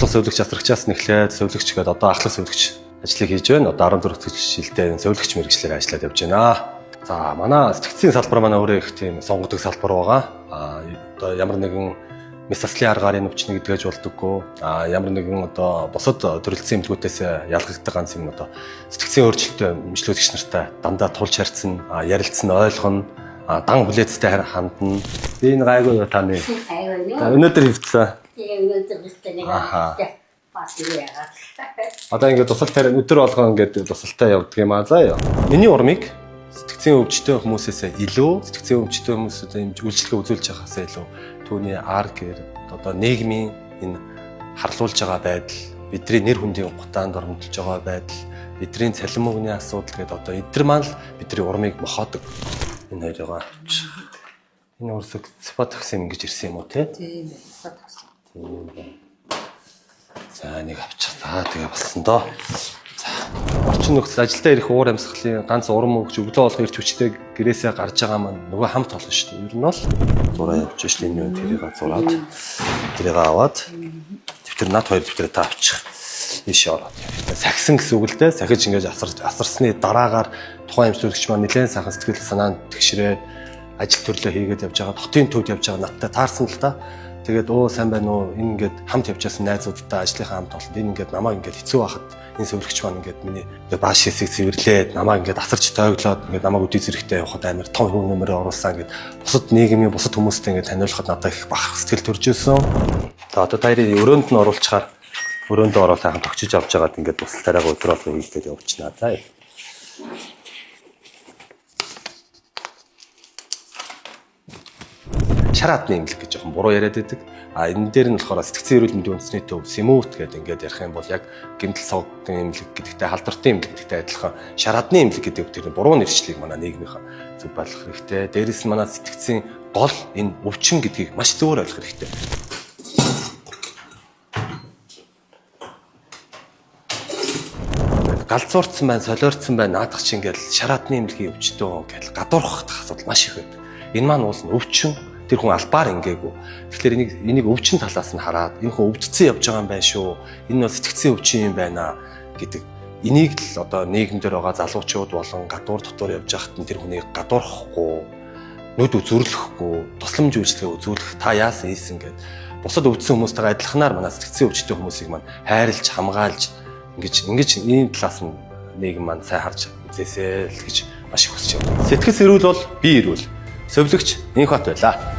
ахлах зөвлөгч асрагчаас нэхлээд зөвлөгч гээд одоо ахлах зөвлөгч ажлыг хийж байна. Одоо 14 дэх жилдээ зөвлөгч мэргэжлэр ажиллаад явж байна. За манай сэтгцийн салбар манай өөрөө их тийм сонгодог салбар байгаа. Одоо ямар нэгэн месаслын аргаар энэ өвчнийг эдгэж болдоггүй. Ямар нэгэн одоо босод төрөлцсөн эмнэлгүүдээс ялгагддаг ганц юм одоо сэтгцийн өөрчлөлтөд эмчлүүлэгч нартай дандаа тулж харьцсан, ярилцсан, ойлгоно, дан бүлээцтэй хандна. Би энэ гайгүй таны. Өнөөдөр хөвцсөн. Өнөөдөр бистэ нэг яагаад. Одоо ингээд тусалтай өдөр болгоо ингээд тусалтай явдаг юм аа. За яа. Миний урмыг сэтгцийн өвчтөй хүмүүсээс илүү сэтгцийн өвчтөй хүмүүсүүд үйлчлэгээ үзүүлж байгаасаа илүү түүний ар гэр одоо нийгмийн энэ харлуулж байгаа байдал, бидний нэр хүндийн гутаанд оромтолж байгаа байдал, бидний цалин мөнгөний асуудал гэдэг одоо эдгээр маань л бидний урмыг мохоодог. Энэ хоёроо авч. Энэ өөрсөг спотокс юм гэж ирсэн юм уу те? Тийм ээ. Спотокс. За нэг авчих. За тэгээ болсон доо. За орчин нөхцөл ажилдаа ирэх уур амьсгалын ганц урам өгч өглөө болох ирч хүчтэй гэрээсээ гарч байгаа маань нөгөө хамт олон шүү дээ. Ер нь бол зураа явж шээ энэ тэрийг зураад тэрийг аваад дэвтэр над хоёр дэвтэрээ та авчих. Ийшээ ороод. Сахисан гэсэн үг л дээ. Сахиж ингэж асарсны дараагаар тухайн эмчлүүлэгч маань нэлээд сайхан сэтгэл санаанд тэгшрээд ажил төрлөө хийгээд явж байгаа. Хотын төвд явж байгаа надтай таарсан л да. Тэгээд сайн байна уу? Энэ ингээд хамт явжсэн найзуудтай ажлынхаа хамт олонд энэ ингээд намайг ингээд хэцүү байхад энэ зөвлөгч маань ингээд миний бааш хэсэг цэвэрлээд намайг ингээд асарч тойглоод ингээд намайг үдий зэрэгтэй явахад амар том хүн нэмэрээ оруулсан ингээд бусад нийгмийн бусад хүмүүстэй ингээд таниулахад надад их бахарх сэтгэл төрж ирсэн. За одоо таарийн өрөөнд нь оруулчихаар өрөөндөө ороод сайхан тогчиж авч байгаад ингээд тусалтаараа өдрөөлгөө хийгээд явчихнаа. За. Шараатны имлэг гэж жоохон буруу яриад байдаг. Энэ дээр нь болохоор сэтгцийн эрүүл мэндийн үндэсний төв Сэмүүт гэдэг ингээд ярих юм бол яг гэмтэл согдсон имлэг гэдэгтэй халдвартын имлэг гэдэгтэй адилхан шараатны имлэг гэдэг тэр буруу нэршлиг манай нийгмийнхаа зөв байлгах хэрэгтэй. Дээрээс нь манай сэтгцийн гол энэ өвчин гэдгийг маш зөвөр ойлгох хэрэгтэй. Галзуурцсан байна, солиорцсон байна, наадах чинь ингээд шараатны имлэгийн өвчтөө гэж гадуурхах асуудал маш их байдаг. Энэ маань уул нь өвчин тэр хүн албаар ингээгүй. Тэгэхээр энийг өвчин талаас нь хараад энэ хүн өвдцэн явж байгаа юм байна шүү. Энэ бол сэтгцийн өвчин юм байна гэдэг. Энийг л одоо нийгэмдэр байгаа залуучууд болон гадуур дотор явж байхад нь тэр хүнийг гадуурхахгүй, нүд үзүрлэхгүй, тусламж үйлчлэгээ үзүүлэх та яасан ийсэн гэд бусад өвдсөн хүмүүстэйгээ адилханаар манай сэтгцийн өвчтэй хүмүүсийг маань хайрлж, хамгаалж ингэж энэ талаас нь нийгэм маань сайн харж үзээсэй л гэж маш их хүсэж байна. Сэтгэл эрүүл бол бие эрүүл. Зөвлөгч Инхбат байлаа.